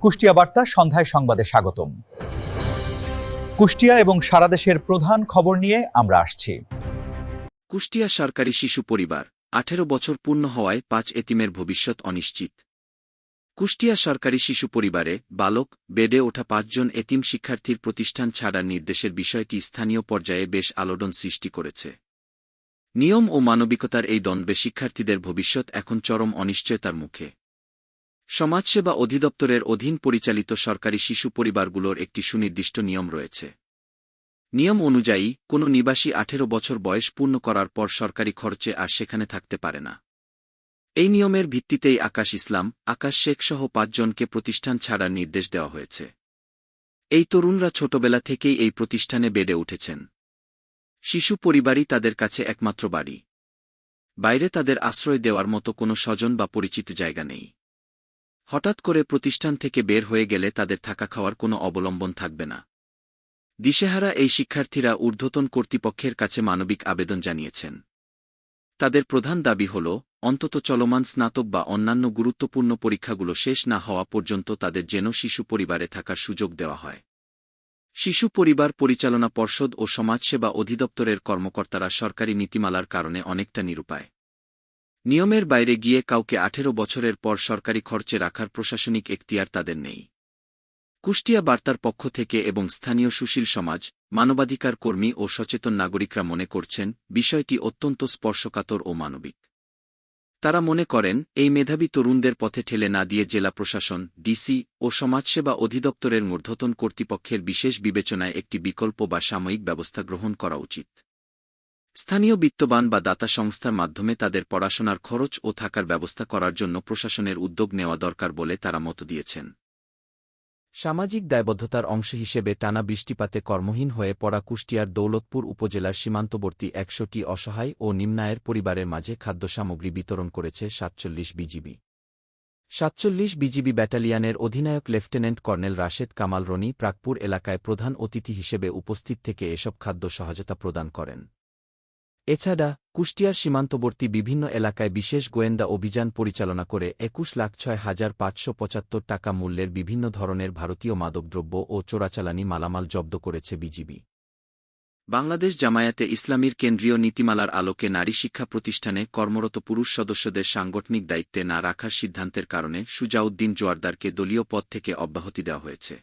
কুষ্টিয়া বার্তা সন্ধ্যায় সংবাদে স্বাগতম। কুষ্টিয়া এবং সারা দেশের প্রধান খবর নিয়ে আমরা আসছি। কুষ্টিয়া সরকারি শিশু পরিবার 18 বছর পূর্ণ হওয়ায় 5 এতিমের ভবিষ্যৎ অনিশ্চিত। কুষ্টিয়া সরকারি শিশু পরিবারে বালক বেডে ওঠা 5 জন এতিম শিক্ষার্থীর প্রতিষ্ঠান ছাড়ার নির্দেশের বিষয়টি স্থানীয় পর্যায়ে বেশ আলোড়ন সৃষ্টি করেছে। নিয়ম ও মানবিকতার এই দ্বন্দ্বে শিক্ষার্থীদের ভবিষ্যৎ এখন চরম অনিশ্চয়তার মুখে। সমাজসেবা অধিদপ্তরের অধীন পরিচালিত সরকারি শিশু পরিবারগুলোর একটি সুনির্দিষ্ট নিয়ম রয়েছে। নিয়ম অনুযায়ী কোনো নিবাসী 18 বছর বয়স পূর্ণ করার পর সরকারি খরচে আর সেখানে থাকতে পারে না। এই নিয়মের ভিত্তিতেই আকাশ ইসলাম, আকাশ শেখ সহ 5 জনকে প্রতিষ্ঠান ছাড়ার নির্দেশ দেওয়া হয়েছে। এই তরুণরা ছোটবেলা থেকেই এই প্রতিষ্ঠানে বেড়ে উঠেছেন। শিশু পরিবারই তাদের কাছে একমাত্র বাড়ি। বাইরে তাদের আশ্রয় দেওয়ার মতো কোনো স্বজন বা পরিচিত জায়গা নেই। হঠাৎ করে প্রতিষ্ঠান থেকে বের হয়ে গেলে তাদের থাকা খাওয়ার কোনো অবলম্বন থাকবে না। দিশেহারা এই শিক্ষার্থীরা ঊর্ধ্বতন কর্তৃপক্ষের কাছে মানবিক আবেদন জানিয়েছেন। তাদের প্রধান দাবি হল, অন্তত চলমান স্নাতক বা অন্যান্য গুরুত্বপূর্ণ পরীক্ষাগুলো শেষ না হওয়া পর্যন্ত তাদের যেন শিশু পরিবারে থাকার সুযোগ দেওয়া হয়। শিশু পরিবার পরিচালনা পর্ষদ ও সমাজসেবা অধিদপ্তরের কর্মকর্তারা সরকারি নীতিমালার কারণে অনেকটা নিরুপায়। নিয়মের বাইরে গিয়ে কাউকে 18 বছরের পর সরকারি খরচে রাখার প্রশাসনিক এখতিয়ার তাদের নেই। কুষ্টিয়া বার্তার পক্ষ থেকে এবং স্থানীয় সুশীল সমাজ, মানবাধিকার কর্মী ও সচেতন নাগরিকরা মনে করছেন বিষয়টি অত্যন্ত স্পর্শকাতর ও মানবিক। তারা মনে করেন এই মেধাবী তরুণদের পথে ঠেলে না দিয়ে জেলা প্রশাসন, ডিসি ও সমাজসেবা অধিদপ্তরের ঊর্ধ্বতন কর্তৃপক্ষের বিশেষ বিবেচনায় একটি বিকল্প বা সাময়িক ব্যবস্থা গ্রহণ করা উচিত। স্থানীয় বিত্তবান বা দাতা সংস্থার মাধ্যমে তাদের পড়াশোনার খরচ ও থাকার ব্যবস্থা করার জন্য প্রশাসনের উদ্যোগ নেওয়া দরকার বলে তারা মত দিয়েছেন। সামাজিক দায়বদ্ধতার অংশ হিসেবে টানা বৃষ্টিপাতে কর্মহীন হয়ে পড়া কুষ্টিয়ার দৌলতপুর উপজেলার সীমান্তবর্তী 100টি অসহায় ও নিম্নায়ের পরিবারের মাঝে খাদ্যসামগ্রী বিতরণ করেছে 47 বিজিবি। 47 বিজিবি ব্যাটালিয়নের অধিনায়ক লেফটেন্যান্ট কর্নেল রাশেদ কামাল রনি প্রাকপুর এলাকায় প্রধান অতিথি হিসেবে উপস্থিত থেকে এসব খাদ্য সহায়তা প্রদান করেন। এছাড়া কুষ্টিয়ার সীমান্তবর্তী বিভিন্ন এলাকায় বিশেষ গোয়েন্দা অভিযান পরিচালনা করে 21,06,575 টাকা মূল্যের বিভিন্ন ধরনের ভারতীয় মাদকদ্রব্য ও চোরাচালানি মালামাল জব্দ করেছে বিজিবি। বাংলাদেশ জামায়াতে ইসলামীর কেন্দ্রীয় নীতিমালার আলোকে নারী শিক্ষা প্রতিষ্ঠানে কর্মরত পুরুষ সদস্যদের সাংগঠনিক দায়িত্বে না রাখার সিদ্ধান্তের কারণে সুজাউদ্দিন জোয়ারদারকে দলীয় পদ থেকে অব্যাহতি দেওয়া হয়েছে।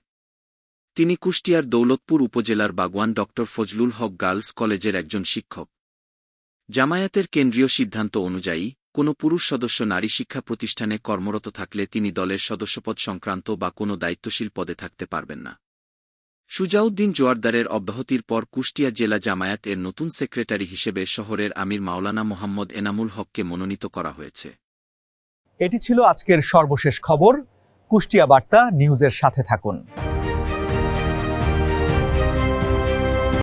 তিনি কুষ্টিয়ার দৌলতপুর উপজেলার বাগওয়ান ড. ফজলুল হক গার্লস কলেজের একজন শিক্ষক। জামায়াতের কেন্দ্রীয় সিদ্ধান্ত অনুযায়ী কোনো পুরুষ সদস্য নারী শিক্ষা প্রতিষ্ঠানে কর্মরত থাকলে তিনি দলের সদস্যপদ সংক্রান্ত বা কোনো দায়িত্বশীল পদে থাকতে পারবেন না। সুজাউদ্দিন জোয়ারদারের অব্যাহতির পর কুষ্টিয়া জেলা জামায়াত এর নতুন সেক্রেটারি হিসেবে শহরের আমির মাওলানা মোহাম্মদ এনামুল হককে মনোনীত করা হয়েছে। এটি ছিল আজকের সর্বশেষ খবর। কুষ্টিয়া বার্তা নিউজের সাথে থাকুন।